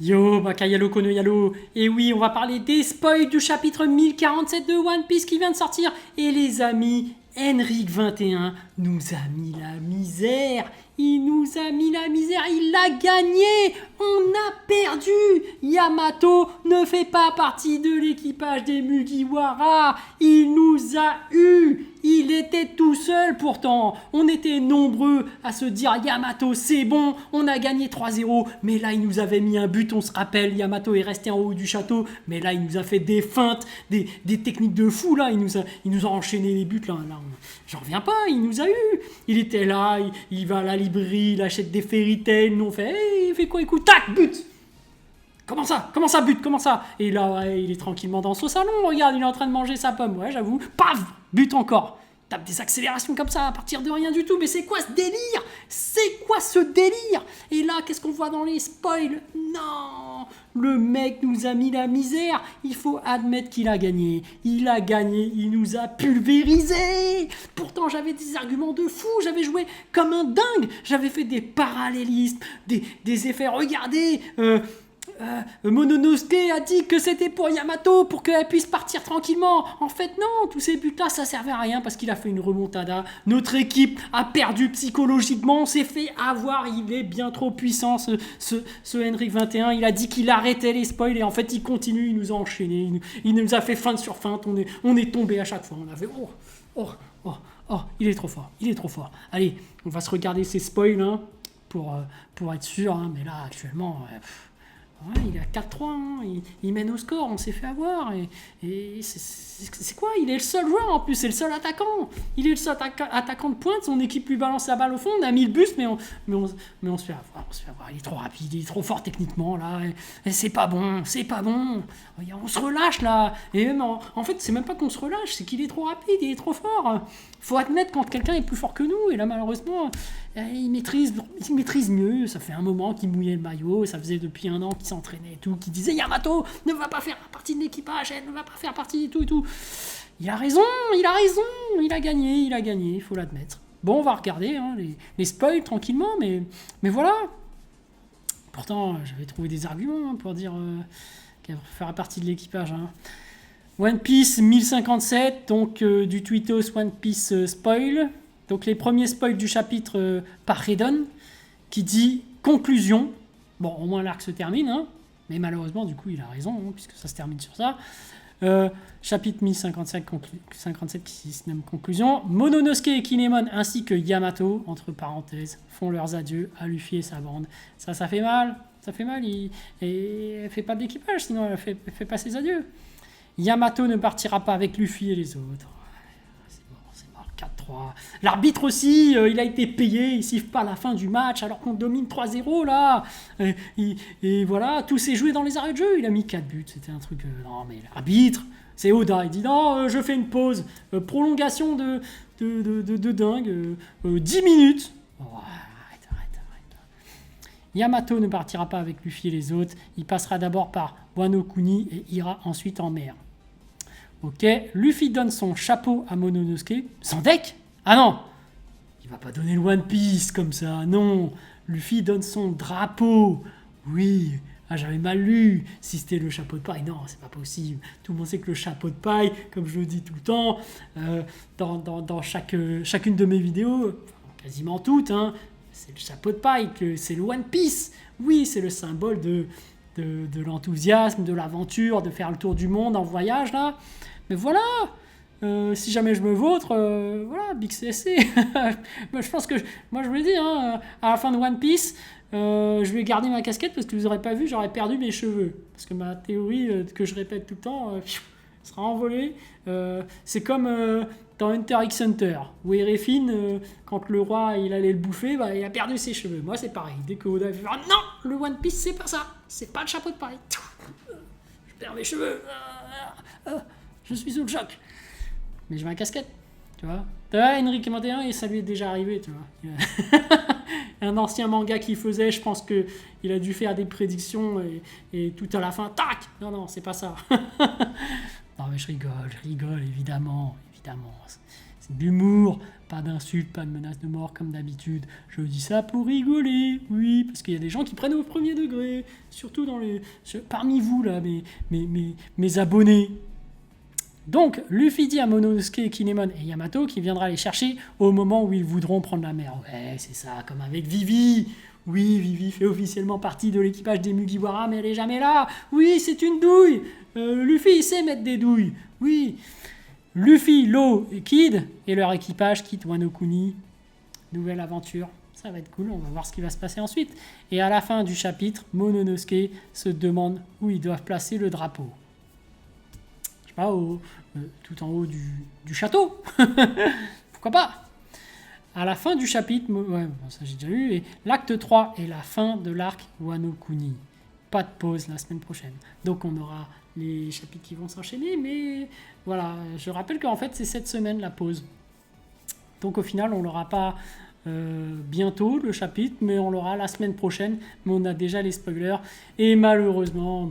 Yo, Bakayalo Kono Yalo. Et oui, on va parler des spoils du chapitre 1047 de One Piece qui vient de sortir. Et les amis, Henrik 21 nous a mis la misère. Il nous a mis la misère, il a gagné. On a perdu. Yamato ne fait pas partie de l'équipage des Mugiwara. Il nous a eu. Il était tout seul pourtant. On était nombreux à se dire Yamato c'est bon, on a gagné 3-0. Mais là il nous avait mis un but, on se rappelle. Yamato est resté en haut du château. Mais là il nous a fait des feintes, des techniques de fou là. Il nous a enchaîné les buts là. J'en reviens pas, il nous a eu. Il était là, il va à la librairie, il achète des fairy tales. Nous on fait, hey, il fait quoi, écoute, tac, but. Comment ça, but, comment ça? Et là, ouais, il est tranquillement dans son salon, regarde, il est en train de manger sa pomme, ouais, j'avoue. Paf, but encore. Tape des accélérations comme ça à partir de rien du tout. Mais c'est quoi ce délire? C'est quoi ce délire? Et là, qu'est-ce qu'on voit dans les spoils? Non, le mec nous a mis la misère. Il faut admettre qu'il a gagné. Il a gagné, il nous a pulvérisé. Pourtant, j'avais des arguments de fou. J'avais joué comme un dingue. J'avais fait des parallélismes, des effets. Regardez, Mononosuke a dit que c'était pour Yamato, pour qu'elle puisse partir tranquillement. En fait, non, tous ces buts-là, ça servait à rien parce qu'il a fait une remontada. Notre équipe a perdu psychologiquement, on s'est fait avoir. Il est bien trop puissant, ce Henrik 21. Il a dit qu'il arrêtait les spoils et en fait, il continue, il nous a enchaîné. Il nous a fait feinte sur feinte. On est tombé à chaque fois. On a fait il est trop fort, il est trop fort. Allez, on va se regarder ces spoils hein, pour être sûr. Hein, mais là, actuellement. Ouais, il est à 4-3, hein. Il mène au score, on s'est fait avoir. Et c'est quoi? Il est le seul joueur en plus, c'est le seul attaquant. Il est le seul attaquant de pointe, son équipe lui balance la balle au fond, on a mis le bus, mais on se fait avoir. On se fait avoir. Il est trop rapide, il est trop fort techniquement là. Et c'est pas bon, c'est pas bon. On se relâche là. Et même en fait, c'est même pas qu'on se relâche, c'est qu'il est trop rapide, il est trop fort. Faut admettre quand quelqu'un est plus fort que nous, et là malheureusement. Il maîtrise mieux, ça fait un moment qu'il mouillait le maillot, ça faisait depuis un an qu'il s'entraînait et tout, qu'il disait Yamato ne va pas faire partie de l'équipage, elle ne va pas faire partie et tout et tout. Il a raison, il a gagné, il faut l'admettre. Bon, on va regarder hein, les spoils tranquillement, mais voilà. Pourtant, j'avais trouvé des arguments hein, pour dire qu'elle fera partie de l'équipage. Hein. One Piece 1057, donc du tweetos One Piece spoil. Donc les premiers spoils du chapitre par Redon, qui dit conclusion. Bon, au moins l'arc se termine, hein, mais malheureusement, du coup, il a raison, hein, puisque ça se termine sur ça. Chapitre 1057 57 qui se nomme conclusion. Mononosuke et Kinemon ainsi que Yamato, entre parenthèses, font leurs adieux à Luffy et sa bande. Ça fait mal. Ça fait mal. Et elle fait pas de l'équipage, sinon elle fait pas ses adieux. Yamato ne partira pas avec Luffy et les autres. 4-3. L'arbitre aussi, il a été payé, il siffle pas la fin du match alors qu'on domine 3-0 là. Et voilà, tout s'est joué dans les arrêts de jeu. Il a mis 4 buts, c'était un truc. Non mais l'arbitre, c'est Oda, il dit non, je fais une pause. Prolongation de dingue, 10 minutes. Oh, arrête. Yamato ne partira pas avec Luffy et les autres. Il passera d'abord par Wano Kuni et ira ensuite en mer. Ok, Luffy donne son chapeau à Mononosuke. Sans deck? Ah non! Il va pas donner le One Piece comme ça, non! Luffy donne son drapeau. Oui, j'avais mal lu. Si c'était le chapeau de paille, non, c'est pas possible. Tout le monde sait que le chapeau de paille, comme je le dis tout le temps, dans chacune de mes vidéos, quasiment toutes, hein, c'est le chapeau de paille, c'est le One Piece. Oui, c'est le symbole de l'enthousiasme, de l'aventure, de faire le tour du monde en voyage, là. Mais voilà, si jamais je me vautre, voilà, Big CSC. Je pense que, moi je vous l'ai dit, hein, à la fin de One Piece, je vais garder ma casquette parce que vous n'aurez pas vu, j'aurais perdu mes cheveux. Parce que ma théorie que je répète tout le temps sera envolée. C'est comme dans Hunter x Hunter, où Erefine, quand le roi il allait le bouffer, bah, il a perdu ses cheveux. Moi c'est pareil, dès que Oda fait non, le One Piece c'est pas ça, c'est pas le chapeau de paille. Je perds mes cheveux. Je suis sous le choc. Mais j'ai ma casquette, tu vois. Henrik 21 et ça lui est déjà arrivé, tu vois. Un ancien manga qu'il faisait, je pense qu'il a dû faire des prédictions et tout à la fin, tac. Non, c'est pas ça. Non mais je rigole, évidemment. C'est de l'humour, pas d'insultes, pas de menaces de mort comme d'habitude. Je dis ça pour rigoler, oui, parce qu'il y a des gens qui prennent au premier degré, surtout parmi vous, là, mes abonnés. Donc, Luffy dit à Mononosuke, Kinemon et Yamato qu'il viendra les chercher au moment où ils voudront prendre la mer. Ouais, c'est ça, comme avec Vivi. Oui, Vivi fait officiellement partie de l'équipage des Mugiwara, mais elle est jamais là. Oui, c'est une douille. Luffy, il sait mettre des douilles. Oui. Luffy, Law et Kid et leur équipage quittent Wano Kuni. Nouvelle aventure. Ça va être cool, on va voir ce qui va se passer ensuite. Et à la fin du chapitre, Mononosuke se demande où ils doivent placer le drapeau. Je sais pas, tout en haut du château. Pourquoi pas? À la fin du chapitre, ouais, bon, ça j'ai déjà lu, et l'acte 3 est la fin de l'arc Wano Kuni. Pas de pause la semaine prochaine. Donc on aura les chapitres qui vont s'enchaîner, mais voilà, je rappelle qu'en fait c'est cette semaine la pause. Donc au final on l'aura pas bientôt le chapitre, mais on l'aura la semaine prochaine, mais on a déjà les spoilers, et malheureusement...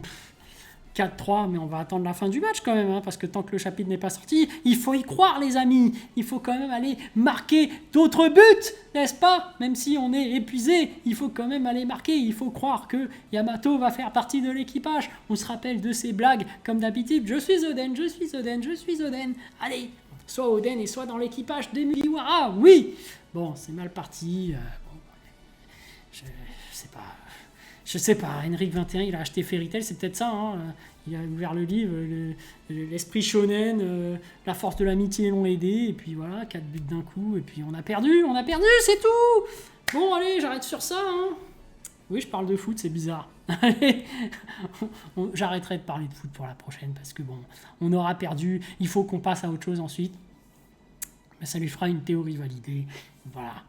4-3, mais on va attendre la fin du match quand même, hein, parce que tant que le chapitre n'est pas sorti, il faut y croire les amis, il faut quand même aller marquer d'autres buts, n'est-ce pas? Même si on est épuisé, il faut quand même aller marquer, il faut croire que Yamato va faire partie de l'équipage, on se rappelle de ses blagues, comme d'habitude, je suis Oden, je suis Oden, je suis Oden, allez, soit Oden et soit dans l'équipage des Mugiwara, oui. Bon, c'est mal parti, bon, je sais pas... Je sais pas, Henrik 21, il a acheté Fairy Tail, c'est peut-être ça, hein. Il a ouvert le livre, l'esprit shonen, la force de l'amitié l'ont aidé, et puis voilà, 4 buts d'un coup, et puis on a perdu, c'est tout. Bon, allez, j'arrête sur ça, hein. Oui, je parle de foot, c'est bizarre. Allez, j'arrêterai de parler de foot pour la prochaine, parce que bon, on aura perdu, il faut qu'on passe à autre chose ensuite. Mais ça lui fera une théorie validée, voilà.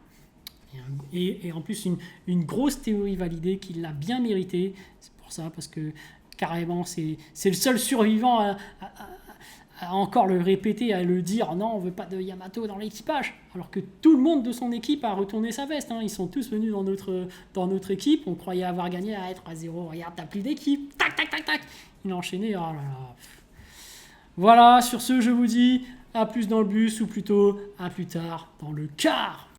Et en plus, une grosse théorie validée qui l'a bien mérité. C'est pour ça, parce que carrément, c'est le seul survivant à encore le répéter, à le dire. Non, on veut pas de Yamato dans l'équipage. Alors que tout le monde de son équipe a retourné sa veste. Hein. Ils sont tous venus dans notre équipe. On croyait avoir gagné à 3-0. Regarde, t'as plus d'équipe. Tac, tac, tac, tac. Il a enchaîné. Oh là là. Voilà, sur ce, je vous dis à plus dans le bus, ou plutôt à plus tard dans le car.